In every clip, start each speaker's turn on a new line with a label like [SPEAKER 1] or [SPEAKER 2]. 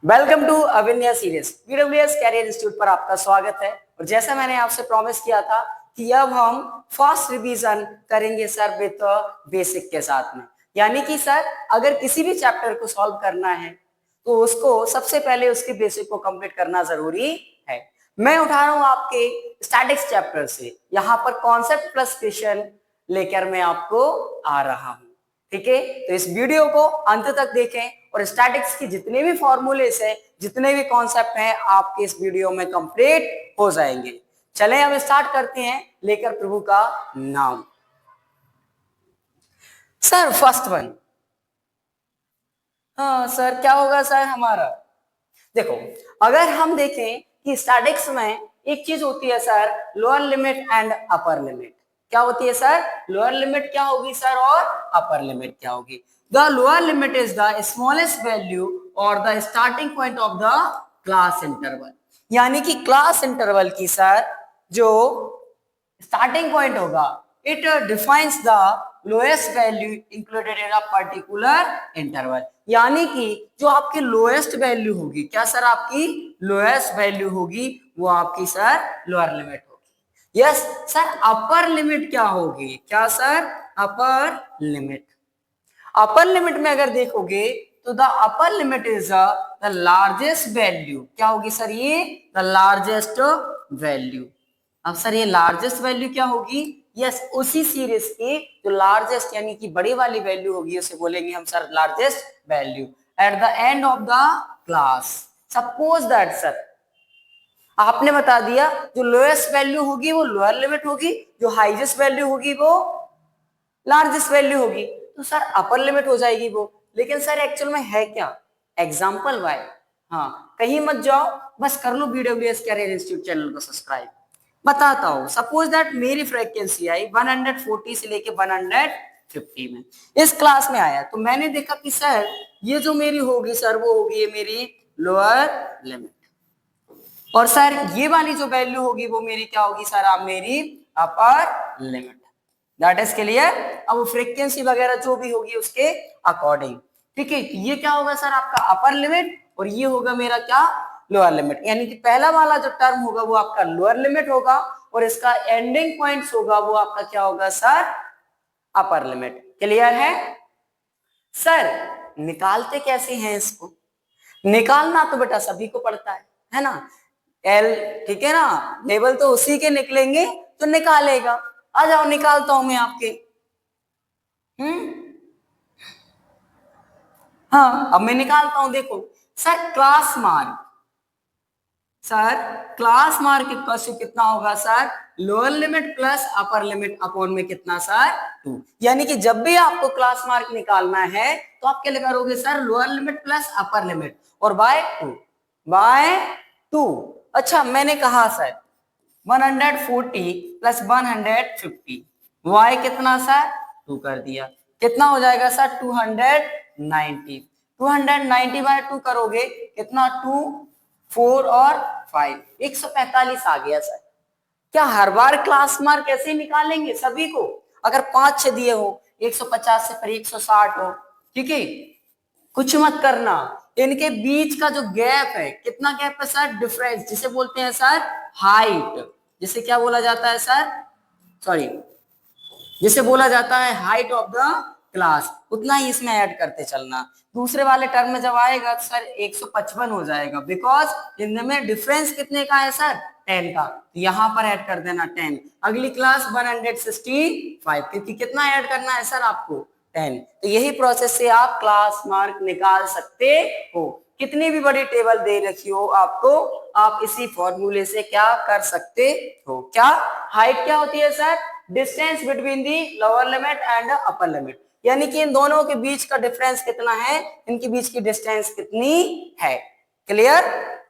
[SPEAKER 1] Welcome to Avinya series PWS career institute पर आपका स्वागत है। और जैसा मैंने आपसे प्रॉमिस किया था कि अब हम फास्ट रिवीजन करेंगे सर विद बेसिक के साथ में। यानी कि सर अगर किसी भी चैप्टर को सॉल्व करना है तो उसको सबसे पहले उसके बेसिक को कंप्लीट करना जरूरी है। मैं उठा रहा हूं आपके स्टैटिक्स चैप्टर से, यहाँ पर कॉन्सेप्ट प्लस क्वेश्चन लेकर मैं आपको आ रहा हूं। ठीक है, तो इस वीडियो को अंत तक देखें और स्टैटिक्स की जितने भी फॉर्मूलेस है, जितने भी कॉन्सेप्ट हैं, आपके इस वीडियो में कंप्लीट हो जाएंगे। चलें अब स्टार्ट करते हैं लेकर प्रभु का नाम। सर फर्स्ट वन, हाँ सर क्या होगा सर हमारा? देखो, अगर हम देखें कि स्टैटिक्स में एक चीज होती है sir, lower limit and upper limit. क्या होती है सर? लोअर लिमिट क्या होगी सर और अपर लिमिट क्या होगी? The lower limit is the smallest value और the starting point of the class interval. यानी कि क्लास इंटरवल की सर जो स्टार्टिंग पॉइंट होगा, it defines the lowest value included in a particular interval. यानी कि जो आपकी लोएस्ट वैल्यू होगी, क्या सर आपकी लोएस्ट वैल्यू होगी, वो आपकी सर लोअर लिमिट होगी। यस सर, अपर लिमिट क्या होगी? क्या sir? Upper limit. Upper limit में अगर देखोगे तो the upper limit is the largest value. क्या होगी सर ये? The largest value. अब सर ये लार्जेस्ट वैल्यू क्या होगी? यस, उसी सीरीज की जो लार्जेस्ट यानी कि बड़ी वाली वैल्यू होगी उसे बोलेंगे हम sir largest value at the end of the class. Suppose that sir आपने बता दिया जो लोएस्ट वैल्यू होगी वो लोअर लिमिट होगी, जो हाईएस्ट वैल्यू होगी वो लार्जेस्ट वैल्यू होगी, तो सर अपर लिमिट हो जाएगी वो। लेकिन सर एक्चुअल में है क्या? Example Y. हाँ, कहीं मत जाओ, बस कर लो बीडब्ल्यूएस कैरियर इंस्टीट्यूट चैनल को सब्सक्राइब। बताता हूँ, सपोज दैट मेरी फ्रीक्वेंसी आई 140 से लेके 150 में, इस क्लास में आया, तो मैंने देखा कि सर ये जो मेरी होगी सर वो होगी ये मेरी लोअर लिमिट, और सर ये वाली जो वैल्यू होगी वो मेरी क्या होगी सर? आप मेरी upper limit. That is clear. अब वो फ्रीक्वेंसी वगैरह जो भी होगी उसके अकॉर्डिंग। ठीक है, ये क्या होगा सर आपका अपर लिमिट और ये होगा मेरा क्या? Lower limit. यानी कि पहला वाला जो टर्म होगा वो आपका लोअर लिमिट होगा और इसका एंडिंग पॉइंट्स होगा वो आपका क्या होगा सर? Upper limit. क्लियर है सर? निकालते कैसे हैं इसको? निकालना तो बेटा सभी को पड़ता है ना? एल, ठीक है ना, लेवल तो उसी के निकलेंगे तो निकालेगा। आ जाओ निकालता हूं मैं आपके। हाँ, अब मैं निकालता हूं, देखो sir class mark. Sir class mark equal to कितना होगा sir? Lower limit plus upper limit upon में कितना सर? 2। यानी कि जब भी आपको क्लास मार्क निकालना है तो आप क्या करोगे sir? Lower limit plus upper limit और बाय 2, बाय 2। अच्छा, मैंने कहा सर 140 प्लस 150, वाई कितना सर? 2 कर दिया, कितना हो जाएगा सर? 290। 290 बाय 2 करोगे कितना? 2, 4 और 5, 145 आ गया सर। क्या हर बार क्लास मार्क ऐसे ही निकालेंगे सभी को? अगर 5-6 दिए हो, 150 से पर 160 हो, ठीक है, कुछ मत करना। इनके बीच का जो गैप है, कितना गैप है सर? डिफरेंस, जिसे बोलते हैं सर हाइट। जिसे क्या बोला जाता है सर? सॉरी, जिसे बोला जाता है हाइट ऑफ द क्लास, उतना ही इसमें ऐड करते चलना। दूसरे वाले टर्म में जब आएगा तो सर 155 हो जाएगा, बिकॉज इनमें डिफरेंस कितने का है सर? 10 का, तो यहाँ पर ऐड कर देना 10। अगली क्लास 165, क्योंकि कितना ऐड करना है सर आपको? 10। तो यही प्रोसेस से आप क्लास मार्क निकाल सकते हो। कितनी भी बड़ी टेबल दे रखी हो आपको, आप इसी फॉर्मूले से क्या कर सकते हो? क्या हाइट क्या होती है sir? Distance between the lower limit and upper limit. यानी कि इन दोनों के बीच का डिफरेंस कितना है, इनके बीच की डिस्टेंस कितनी है। क्लियर?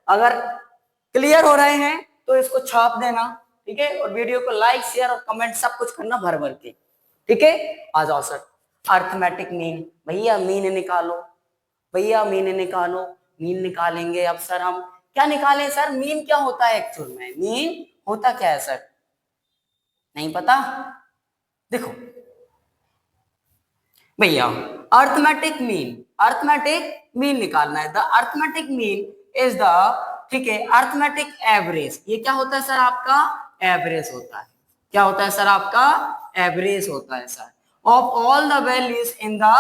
[SPEAKER 1] अगर क्लियर हो रहे हैं तो इसको छाप देना, ठीक है, और वीडियो को लाइक शेयर और कमेंट सब कुछ करना भर भर के। ठीक है, आ जाओ सर अर्थमेटिक मीन। भैया मीन निकालो, भैया मीन निकालो। मीन निकालेंगे अब सर हम, क्या निकालें सर? मीन क्या होता है एक्चुअल में? मीन होता क्या है सर? नहीं पता? देखो भैया अर्थमेटिक मीन निकालना है। The arithmetic mean is the, ठीक है, अर्थमेटिक एवरेज। ये क्या होता है सर? आपका एवरेज होता है। क्या होता है सर? आपका एवरेज होता है sir of all the values in the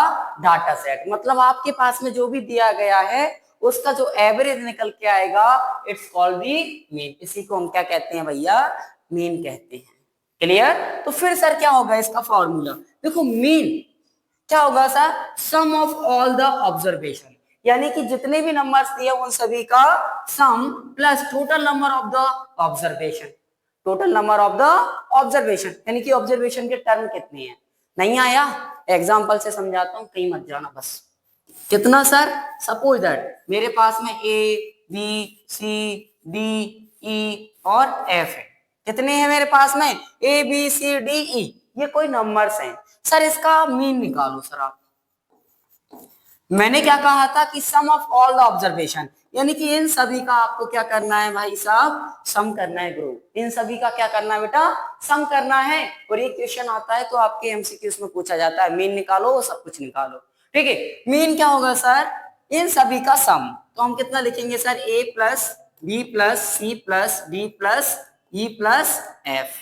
[SPEAKER 1] data set. मतलब आपके पास में जो भी दिया गया है उसका जो एवरेज निकल के आएगा, इट्स कॉल्ड दी मीन। इसी को हम क्या कहते हैं भैया? मीन कहते हैं। क्लियर? तो फिर सर क्या होगा इसका फॉर्मूला? देखो मीन क्या होगा sir? Sum of all the observation, यानी कि जितने भी नंबर्स दिए उन सभी का sum plus total number of the observation. Total number of the observation यानी कि ऑब्जर्वेशन के टर्म कितने हैं। नहीं आया? एग्जांपल से समझाता हूं, कहीं मत जाना बस। कितना सर? सपोज दैट मेरे पास में A B C D E और एफ है। कितने हैं मेरे पास में? A B C D E, ये कोई नंबर्स हैं सर। इसका मीन निकालो सर आप। मैंने क्या कहा था कि सम ऑफ ऑल द ऑब्जर्वेशन, यानी कि इन सभी का आपको क्या करना है भाई साहब? सम करना है ग्रुप। इन सभी का क्या करना है बेटा? सम करना है। और ये क्वेश्चन आता है तो आपके एमसीक्यूज में पूछा जाता है, मीन निकालो, सब कुछ निकालो। ठीक है, मीन क्या होगा सर? इन सभी का सम। तो हम कितना लिखेंगे sir? A plus b plus c plus d plus e plus f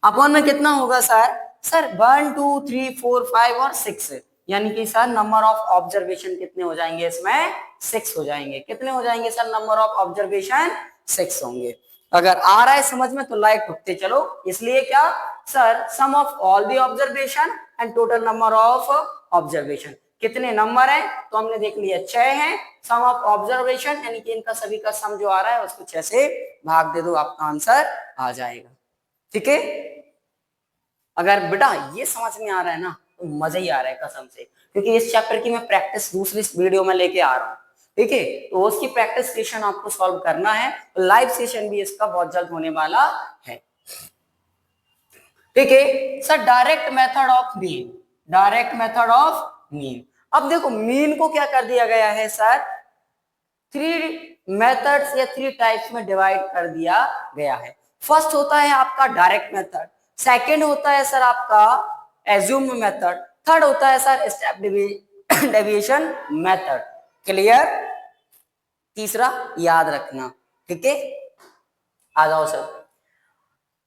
[SPEAKER 1] upon में कितना होगा सर? सर 1 2 3 4 5 और 6, यानी कि सर नंबर ऑफ ऑब्जर्वेशन कितने हो जाएंगे इसमें? 6 हो जाएंगे। कितने हो जाएंगे सर? नंबर ऑफ ऑब्जर्वेशन 6 होंगे। अगर आ रहा है समझ में तो लाइक ठुकते चलो। इसलिए क्या sir? Sum of all the observation and total number of observation. कितने नंबर है? तो हमने देख लिया 6 है। सम ऑफ ऑब्जर्वेशन यानी कि इनका सभी का सम जो आ रहा है उसको 6 से भाग दे दो, आपका आंसर आ जाएगा। ठीक है, अगर बेटा ये समझ में आ रहा है ना तो मजा ही आ रहा है कसम से, क्योंकि इस चैप्टर की मैं प्रैक्टिस दूसरी वीडियो में लेके आ रहा हूँ। ठीक है, तो उसकी प्रैक्टिस सेशन आपको सॉल्व करना है। लाइव सेशन भी इसका बहुत जल्द होने वाला है। ठीक है sir, direct method of mean. Direct method of mean. अब देखो मीन को क्या कर दिया गया है सर? 3 मेथड्स या 3 टाइप्स में डिवाइड कर दिया गया है। फर्स्ट होता है आपका डायरेक्ट मेथड, सेकंड होता है सर आपका एज्यूम मेथड, थर्ड होता है sir step deviation method. Clear? तीसरा याद रखना। ठीक है, आ जाओ सर।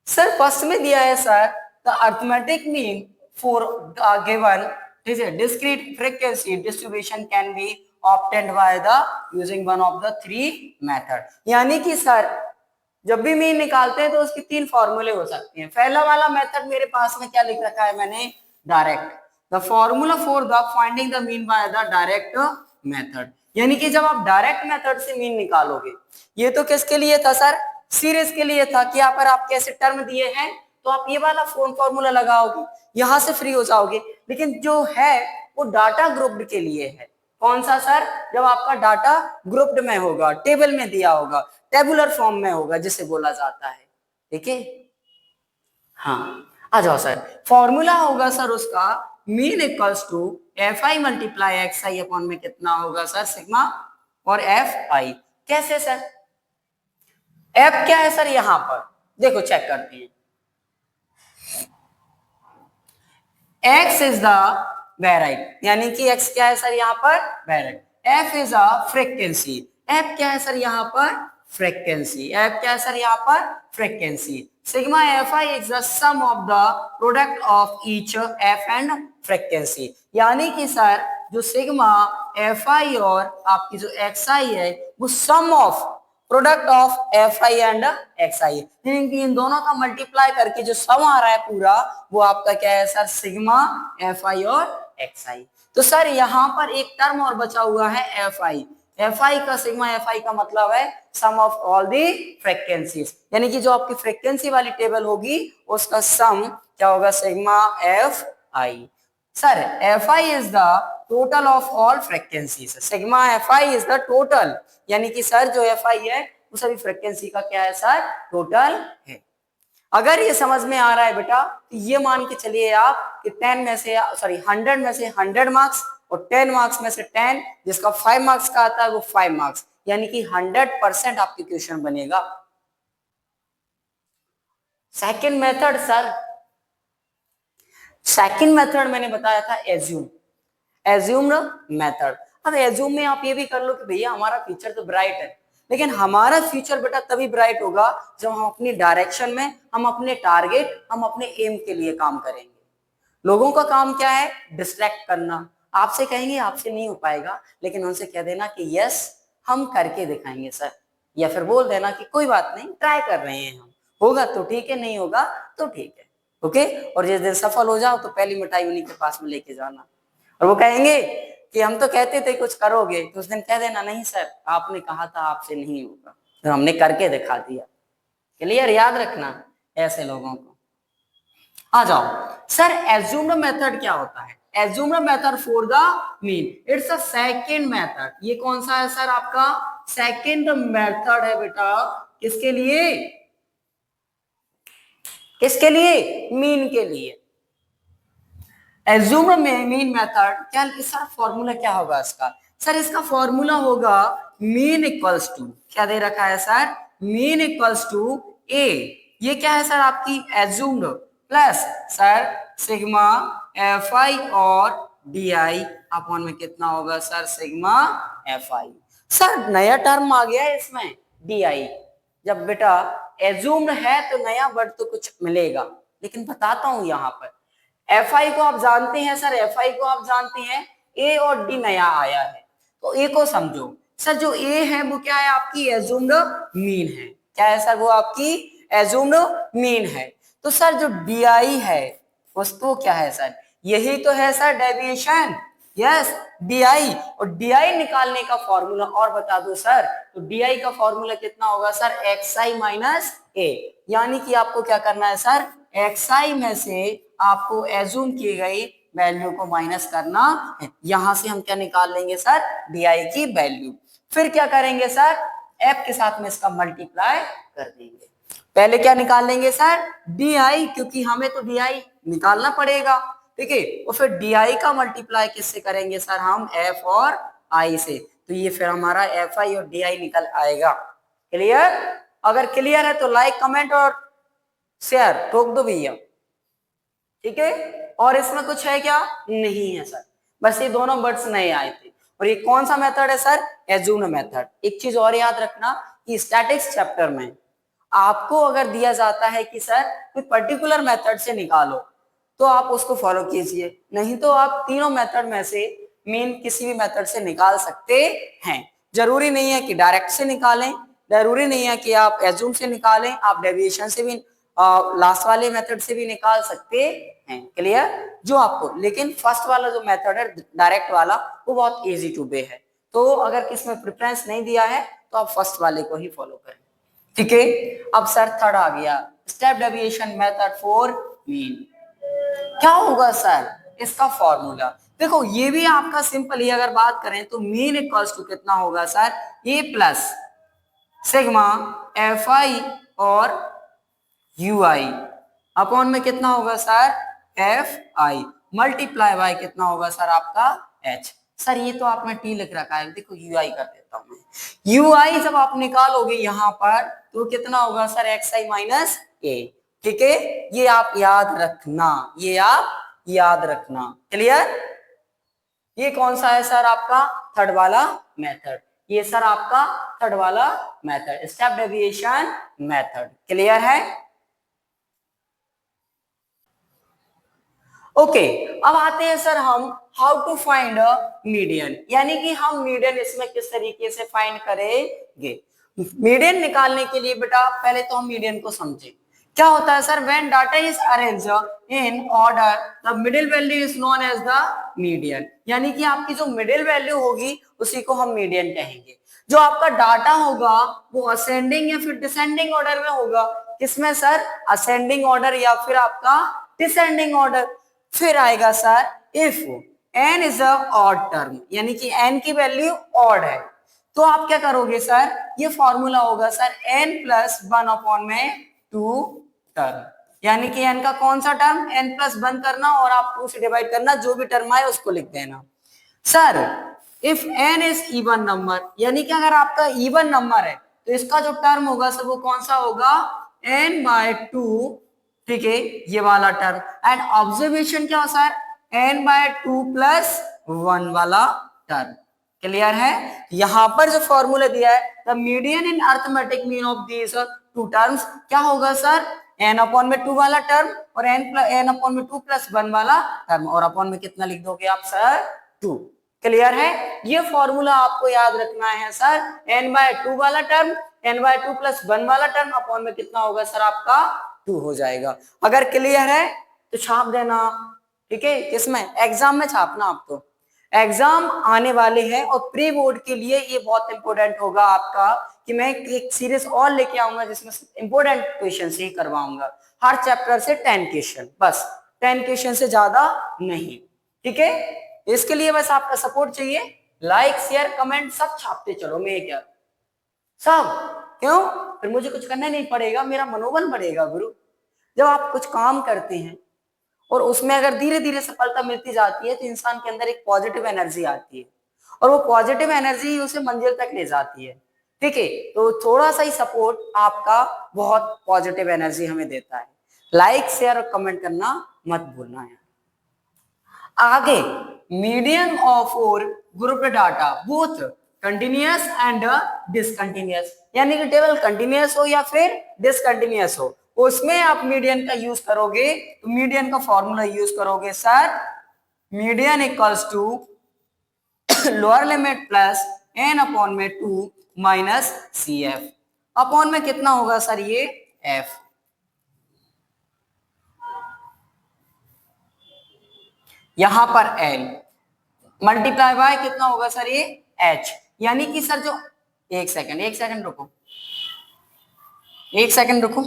[SPEAKER 1] सर फर्स्ट में दिया है sir the arithmetic mean for given discrete frequency distribution can be obtained by the using one of the 3 method। यानी कि सर जब भी मीन निकालते हैं तो उसकी 3 फॉर्मूले हो सकते हैं। पहला वाला मेथड मेरे पास में क्या लिख रखा है मैंने? Direct. The formula for the finding the mean by the direct method, यानी कि जब आप डायरेक्ट मेथड से मीन निकालोगे। ये तो किसके लिए था सर? सीरीज के लिए था कि यहाँ पर आपके ऐसे टर्म दिए हैं तो आप ये वाला फॉर्मूला लगाओगे, यहां से फ्री हो जाओगे। लेकिन जो है वो डाटा ग्रुप्ड के लिए है। कौन सा सर? जब आपका डाटा ग्रुप्ड में होगा, टेबल में दिया होगा, टेबुलर फॉर्म में होगा जिसे बोला जाता है। ठीक है, हाँ आ जाओ सर। फॉर्मूला होगा सर उसका mean equals to F I multiply X I upon में कितना होगा सर? सिग्मा और एफ आई। कैसे सर? एफ क्या है सर? यहां पर देखो चेक करते हैं। x इज द वेराइट, यानी कि x क्या है सर? यहाँ पर वेराइट। f is a frequency, f क्या है सर? यहाँ पर फ्रीक्वेंसी। f क्या है सर? यहाँ पर frequency. Sigma F I is the sum of the product of each f and frequency, यानी कि सर जो सिग्मा एफ आई और आपकी जो एक्स आई है वो sum of product of f i and x i, इन दोनों का मल्टीप्लाई करके जो सम आ रहा है पूरा वो आपका क्या है सर? सिग्मा एफ आई और एक्स आई। तो सर यहाँ पर एक टर्म और बचा हुआ है एफ आई। एफ आई का सिग्मा एफ आई का मतलब है सम ऑफ ऑल दी फ्रीक्वेंसीज, यानी कि जो आपकी फ्रीक्वेंसी वाली टेबल होगी उसका सम क्या होगा? Sigma F I. Sir F I is the total of all frequencies. Sigma F I is the total, यानी कि सर जो एफ आई है वो सभी फ्रीक्वेंसी का क्या है सर? टोटल है। अगर ये समझ में आ रहा है बेटा तो ये मान के चलिए आप कि 10 में से 100 में से 100 मार्क्स और 10 मार्क्स में से 10, जिसका 5 मार्क्स का आता है वो 5 मार्क्स, यानी कि 100% आपकी क्वेश्चन बनेगा। Second method sir, second method मैंने बताया था एज्यूम। Assumed method. अब एज्यूम में आप ये भी कर लो कि भैया हमारा फ्यूचर तो ब्राइट है, लेकिन हमारा फ्यूचर बेटा तभी ब्राइट होगा जब हम अपनी डायरेक्शन में, हम अपने टारगेट, हम अपने एम के लिए काम करेंगे। लोगों का काम क्या है? डिस्ट्रैक्ट करना। आपसे कहेंगे आपसे नहीं हो पाएगा, लेकिन उनसे कह देना कि यस हम करके दिखाएंगे सर, या फिर बोल देना कि कोई बात नहीं ट्राई कर रहे हैं हम, होगा तो ठीक है, नहीं होगा तो ठीक है, ओके। और जिस दिन सफल हो जाओ तो पहली मिठाई उन्हीं के पास में लेके जाना, और वो कहेंगे कि हम तो कहते थे कुछ करोगे, तो उस दिन कह देना नहीं सर आपने कहा था आपसे नहीं होगा, तो हमने करके दिखा दिया। क्लियर? याद रखना ऐसे लोगों को। आ जाओ सर, एज्यूम्ड मेथड क्या होता है? Assumed method for the mean, it's a second method. ये कौन सा है सर? आपका सेकंड मेथड है बेटा। किसके लिए? किसके लिए? मीन के लिए। एज्यूम्ड मीन मेथड क्या सर? फॉर्मूला क्या होगा इसका? सर इसका फॉर्मूला होगा मीन इक्वल्स टू, क्या दे रखा है सर? मीन इक्वल्स टू ए, ये क्या है सर? आपकी assumed plus sir sigma F आई और डी आई अपॉन में कितना होगा सर? सिग्मा एफ आई। सर नया टर्म आ गया है इसमें, डी आई। जब बेटा एज्यूम्ड है तो नया वर्ड तो कुछ मिलेगा, लेकिन बताता हूं यहां पर एफ आई को आप जानते हैं सर, एफ आई को आप जानते हैं, ए और डी नया आया है, तो ए को समझो सर। जो ए है वो क्या है? आपकी एज्यूम्ड मीन है। क्या है सर? वो आपकी एज्यूम्ड मीन है। तो सर जो डी आई है वस्तु क्या है सर? यही तो है sir deviation. Yes, D I. और डी आई निकालने का फॉर्मूला और बता दो सर, तो डी आई का फॉर्मूला कितना होगा सर? एक्स आई माइनस ए। यानी कि आपको क्या करना है सर? एक्स आई में से आपको एज्यूम की गई वैल्यू को माइनस करना है। यहां से हम क्या निकाल लेंगे सर? डी आई की वैल्यू। फिर क्या करेंगे सर? एफ के साथ में इसका मल्टीप्लाई कर देंगे। पहले क्या निकाल लेंगे सर? डी आई, क्योंकि हमें तो डी आई निकालना पड़ेगा, ठीक है। और फिर डी आई का मल्टीप्लाई किससे करेंगे सर? हम एफ और आई से। तो ये फिर हमारा एफ आई और डी आई निकल आएगा। क्लियर? अगर क्लियर है तो लाइक कमेंट और शेयर ठोक दो भैया, ठीक है। और इसमें कुछ है क्या? नहीं है सर, बस ये दोनों वर्ड्स नए आए थे। और ये कौन सा मेथड है सर? Assumed method. एक चीज और याद रखना कि स्टैटिक्स चैप्टर में आपको अगर दिया जाता है कि सर कोई पर्टिकुलर मेथड से निकालो, तो आप उसको फॉलो कीजिए, नहीं तो आप तीनों मेथड में से मीन किसी भी मेथड से निकाल सकते हैं। जरूरी नहीं है कि डायरेक्ट से निकालें, जरूरी नहीं है कि आप एज्यूम से निकालें, आप डेविएशन से भी लास्ट वाले मेथड से भी निकाल सकते हैं। क्लियर? जो आपको, लेकिन फर्स्ट वाला जो मेथड है डायरेक्ट वाला, वो बहुत इजी टू बे है। तो अगर किसी में प्रेफरेंस नहीं दिया है तो आप फर्स्ट वाले को ही फॉलो करें, ठीक है। अब सर थर्ड आ गया, step deviation method for mean. क्या होगा सर इसका फॉर्मूला? देखो ये भी आपका सिंपल ही, अगर बात करें तो मीन इक्वल्स टू कितना होगा sir? A plus sigma F आई और यू आई अपॉन में कितना होगा sir? F I multiply by कितना होगा सर? आपका एच। सर ये तो आपने टी लिख रखा है, देखो यू आई कर देता हूं मैं। यू आई जब आप निकालोगे यहां पर तो कितना होगा सर? एक्स आई माइनस ए, ठीक है। ये आप याद रखना, ये आप याद रखना। क्लियर? ये कौन सा है सर? आपका थर्ड वाला मेथड। ये सर आपका थर्ड वाला method, step deviation method. Clear है? ओके, अब आते हैं सर हम how to find a median, यानी कि हम मीडियन इसमें किस तरीके से फाइंड करेंगे। मीडियन निकालने के लिए बेटा पहले तो हम मीडियन को समझें। क्या होता है sir? When data is arranged in order the middle value is known as the median, यानी कि आपकी जो मिडिल वैल्यू होगी उसी को हम मीडियन कहेंगे। जो आपका डाटा होगा वो असेंडिंग या फिर डिसेंडिंग ऑर्डर में होगा। किसमें सर? असेंडिंग ऑर्डर या फिर आपका डिसेंडिंग ऑर्डर। फिर आएगा sir if n is a odd term, यानी कि n की वैल्यू ऑड है, तो आप क्या करोगे सर? ये फॉर्मूला होगा sir n plus one upon में टू टर्म, यानी कि n का कौन सा टर्म? n प्लस वन करना और आप टू से डिवाइड करना, जो भी टर्म आए उसको लिख देना। Sir if n is even number, यानी कि अगर आपका इवन नंबर है तो इसका जो टर्म होगा सर वो कौन सा होगा? n बाय टू, ठीक है, ये वाला टर्म। एंड ऑब्जर्वेशन क्या हो सर? n/2 प्लस 1 वाला टर्म। क्लियर है? यहां पर जो फॉर्मूला दिया है the median in arithmetic mean of these two terms क्या होगा सर? n/2 वाला टर्म और n/2 प्लस 1 वाला टर्म, और अपॉन में कितना लिख दोगे आप सर? 2। क्लियर है? ये फॉर्मूला आपको याद रखना है सर। n/2 वाला टर्म, n/2 प्लस 1 वाला टर्म, अपॉन में कितना होगा सर आपका? 2 हो जाएगा। अगर क्लियर है तो छाप देना, ठीक है? किसमें? एग्जाम में छापना। आप तो एग्जाम आने वाले हैं और प्री बोर्ड के लिए ये बहुत इंपॉर्टेंट होगा आपका कि मैं एक सीरीज और लेके आऊंगा जिसमें इंपॉर्टेंट क्वेश्चन ही करवाऊंगा। हर चैप्टर से 10 क्वेश्चन, बस 10 क्वेश्चन से ज्यादा नहीं, ठीक है? इसके लिए बस आपका सपोर्ट चाहिए। लाइक शेयर कमेंट सब छापते चलो, मैं क्या सब, क्यों? फिर मुझे कुछ करना नहीं पड़ेगा, मेरा मनोबल बढ़ेगा गुरु। जब आप कुछ काम करते हैं और उसमें अगर धीरे धीरे सफलता मिलती जाती है तो इंसान के अंदर एक पॉजिटिव एनर्जी आती है और वो पॉजिटिव एनर्जी ही उसे मंजिल तक ले जाती है, ठीक है? तो थोड़ा सा ही सपोर्ट आपका बहुत पॉजिटिव एनर्जी हमें देता है। लाइक शेयर और कमेंट करना मत भूलना है। आगे मीडियन ऑफ और group data both continuous and discontinuous, यानी कि टेबल कंटिन्यूअस हो या फिर डिसकंटिन्यूअस हो, उसमें आप मीडियन का यूज करोगे। तो मीडियन का फॉर्मूला यूज करोगे sir, median equals to lower limit plus n/2 minus CF। Upon में कितना होगा सर? ये F। यहां पर L मल्टीप्लाई बाय कितना होगा सर? ये H। यानी कि सर जो एक सेकंड रुको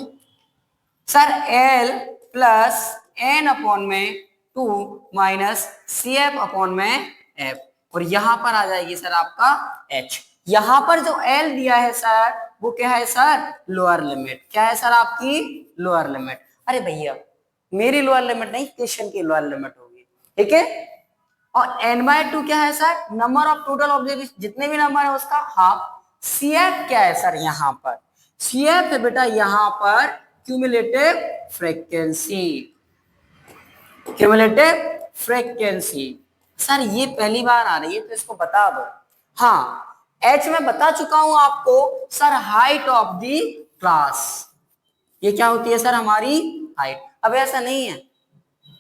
[SPEAKER 1] sir, L plus n/2 minus CF upon में F, और यहां पर आ जाएगी सर आपका H। यहां पर जो L दिया है सर वो क्या है सर? Lower limit. क्या है सर आपकी? Lower limit. अरे भैया मेरी लोअर लिमिट नहीं, क्वेश्चन की लोअर लिमिट होगी, ठीक है? और n/2 क्या है sir? Number of total observation, जितने भी नंबर है उसका हाफ। CF क्या है सर? यहाँ पर CF है बेटा यहाँ पर cumulative frequency. Cumulative frequency sir ये पहली बार आ रही है तो इसको बता दो। हाँ, H में बता चुका हूं आपको sir, height of the class. ये क्या होती है सर? हमारी हाइट। अब ऐसा नहीं है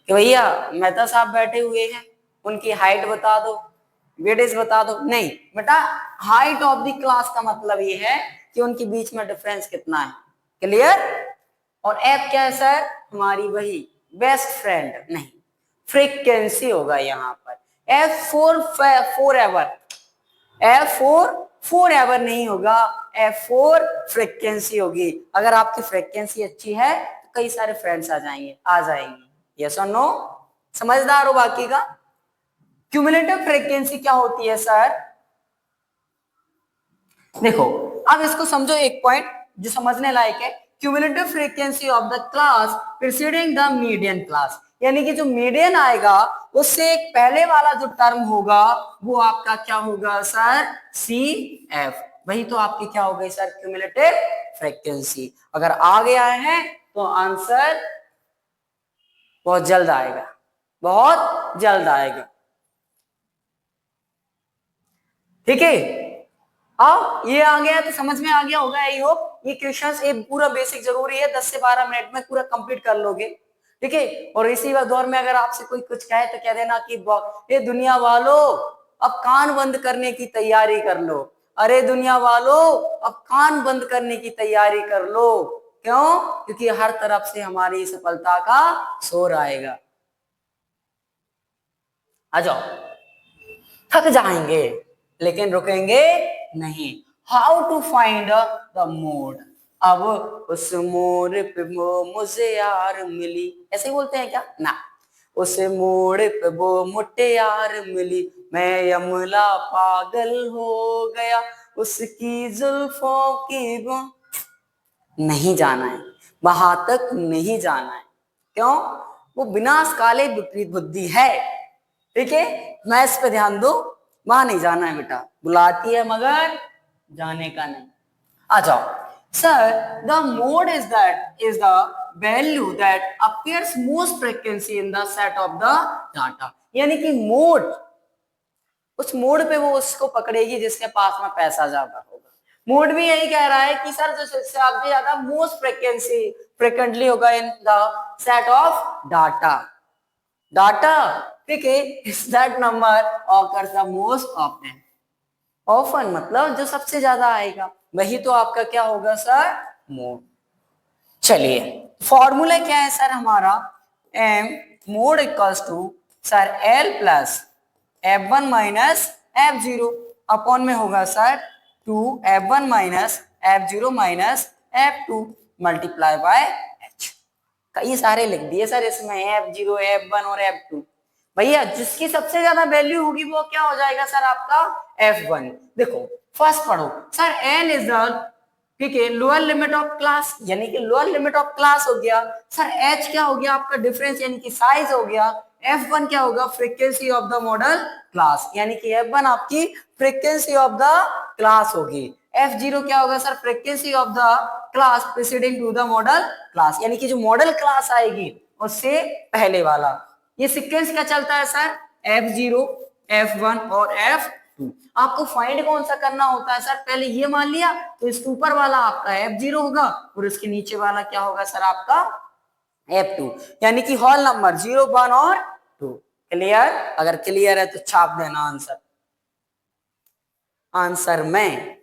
[SPEAKER 1] कि भैया मेहता साहब बैठे हुए हैं उनकी हाइट बता दो, वेटेज बता दो, नहीं बेटा। हाइट ऑफ द क्लास का मतलब ये है कि उनके बीच में डिफरेंस कितना है। क्लियर? और F क्या है सर? हमारी वही बेस्ट फ्रेंड, नहीं फ्रीक्वेंसी होगा यहाँ पर। F4 एवर नहीं होगा, F4 फ्रीक्वेंसी होगी। अगर आपकी फ्रीक्वेंसी अच्छी है तो कई सारे फ्रेंड्स आ जाएंगे। यस और नो? समझदार हो बाकी का? क्यूमुलेटिव फ्रीक्वेंसी क्या होती है सर? देखो अब इसको समझो, एक पॉइंट जो समझने लायक है। Cumulative frequency of the class preceding the median class, यानी कि जो मीडियन आएगा उससे एक पहले वाला जो टर्म होगा वो आपका क्या होगा सर? CF। वही तो आपकी क्या हो गई सर? Cumulative frequency. अगर आ गया है तो आंसर बहुत जल्द आएगा, बहुत जल्द आएगा, ठीक है? अब ये आ गया तो समझ में आ गया होगा, आई होप। ये क्वेश्चंस एक पूरा बेसिक जरूरी है, 10 से 12 मिनट में पूरा कंप्लीट कर लोगे, ठीक है? और इसी दौर में अगर आपसे कोई कुछ कहे तो कह देना कि ये दुनिया वालों अब कान बंद करने की तैयारी कर लो। अरे दुनिया वालों अब कान बंद करने की तैयारी कर लो। क्यों? क्योंकि हर तरफ से हमारी सफलता का शोर आएगा। आ जाओ, थक जाएंगे लेकिन रुकेंगे नहीं। How to find the mode? अब उस मोड़ पे वो मुझे यार मिली, ऐसे ही बोलते हैं क्या? ना, उस मोड़ पे वो मुझे यार मिली, मैं यमला पागल हो गया, उसकी जुल्फों की वो नहीं जाना है, वहां तक नहीं जाना है। क्यों? वो विनाश काले विपरीत बुद्धि है, ठीक है? मैं इस पे ध्यान दो, वहां नहीं जाना है बेटा। बुलाती है मगर जाने का नहीं। आ जाओ, Sir, the mode is the value that appears most frequency in the set of the data. यानी कि मोड, उस मोड पे वो उसको पकड़ेगी जिसके पास में पैसा ज्यादा होगा। मोड भी यही कह रहा है कि सर जो सबसे ज्यादा मोस्ट फ्रिक्वेंटली होगा in the set of data. Data, ठीक है, is that number occurs the most often. Often मतलब जो सबसे ज्यादा आएगा, वही तो आपका क्या होगा सर, मोड। चलिए फॉर्मूला क्या है सर हमारा, M mode equals to sir L plus F1 minus F0 upon में होगा sir 2F1 minus F0 minus F2 multiply by H। कई सारे लिख दिए सर इसमें, F0 F1 और F2। भैया जिसकी सबसे ज्यादा वैल्यू होगी वो क्या हो जाएगा सर आपका F1। देखो फर्स्ट पढ़ो सर, L इज द, ठीक है, लोअर लिमिट ऑफ क्लास, यानी कि लोअर लिमिट ऑफ क्लास हो गया सर। H क्या हो गया आपका, डिफरेंस यानी कि साइज हो गया। F1 क्या होगा, frequency of the modal class, यानी कि F1 आपकी फ्रीक्वेंसी ऑफ द क्लास होगी। F0 क्या होगा sir, frequency of the class preceding to the modal class, यानी कि जो मॉडल क्लास आएगी उससे पहले वाला। ये सीक्वेंस क्या चलता है सर, F0 F1 और F2। आपको फाइंड कौन सा करना होता है सर, पहले ये मान लिया तो इसके ऊपर वाला आपका F0 होगा और इसके नीचे वाला क्या होगा सर आपका F2, यानी कि होल नंबर 0 1 और 2। क्लियर? अगर क्लियर है तो छाप देना आंसर, आंसर में।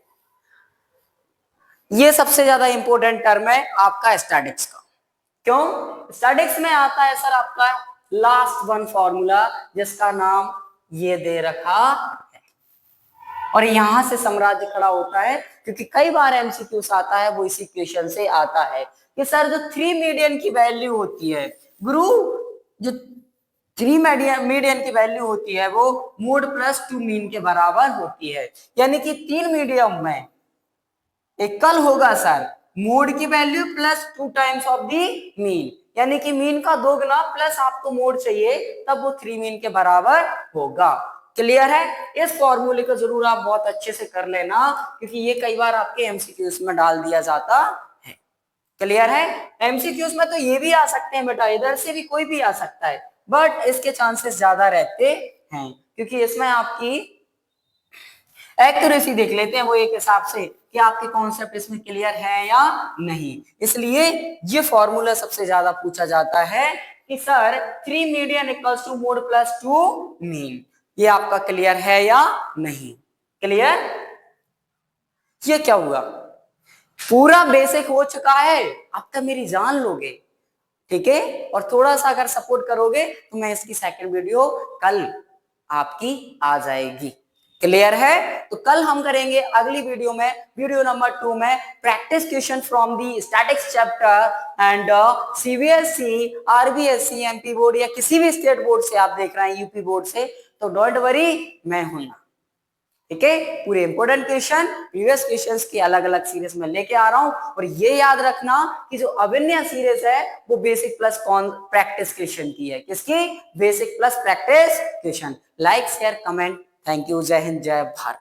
[SPEAKER 1] ये सबसे ज्यादा इंपॉर्टेंट टर्म है आपका स्टैटिक्स का। क्यों? स्टैटिक्स में आता है सर आपका लास्ट वन फॉर्मूला, जिसका नाम ये दे रखा है, और यहां से साम्राज्य खड़ा होता है, क्योंकि कई बार एमसीक्यूज आता है वो इसी क्वेश्चन से आता है कि सर जो 3 मीडियन की वैल्यू होती है गुरु, जो 3 मीडियन की वैल्यू होती है वो मोड प्लस 2 मीन के बराबर होती है, यानी कि 3 मीडियम में एक कल होगा सर मोड की value plus 2 times of the mean, यानी कि मीन का 2 गुना प्लस आपको मोड चाहिए, तब वो 3 मीन के बराबर होगा। क्लियर है? इस फॉर्मूले को जरूर आप बहुत अच्छे से कर लेना, क्योंकि ये कई बार आपके एमसीक्यूज में डाल दिया जाता है। क्लियर है? एमसीक्यूज में तो ये भी आ सकते हैं बेटा, इधर से भी कोई भी आ सकता है, बट इसके चांसेस ज्यादा रहते हैं, क्योंकि इसमें आपकी एक्यूरेसी देख लेते हैं वो एक हिसाब से कि आपके कॉन्सेप्ट इसमें क्लियर है या नहीं। इसलिए ये फॉर्मूला सबसे ज्यादा पूछा जाता है कि sir 3 median equals to mode plus 2 mean. ये आपका क्लियर है या नहीं? क्लियर? ये क्या हुआ, पूरा बेसिक हो चुका है, अब तक मेरी जान लोगे, ठीक है? और थोड़ा सा अगर सपोर्ट करोगे तो मैं इसकी सेकंड वीडियो कल आपकी आ जाएगी। क्लियर है? तो कल हम करेंगे अगली वीडियो में, वीडियो नंबर 2 में, practice question from the statics chapter and CBSE, RBSE, MP board या किसी भी स्टेट बोर्ड से आप देख रहे हैं, यूपी बोर्ड से, तो डोंट वरी, मैं हूं ना, ठीक है? पूरे इंपोर्टेंट क्वेश्चन, प्रीवियस क्वेश्चंस की अलग अलग सीरीज में लेके आ रहा हूं, और ये याद रखना कि जो अभिनय सीरीज है वो बेसिक प्लस प्रैक्टिस क्वेश्चन की है। किसकी? Basic plus practice question. Like share comment, thank you, जय हिंद, जय भारत।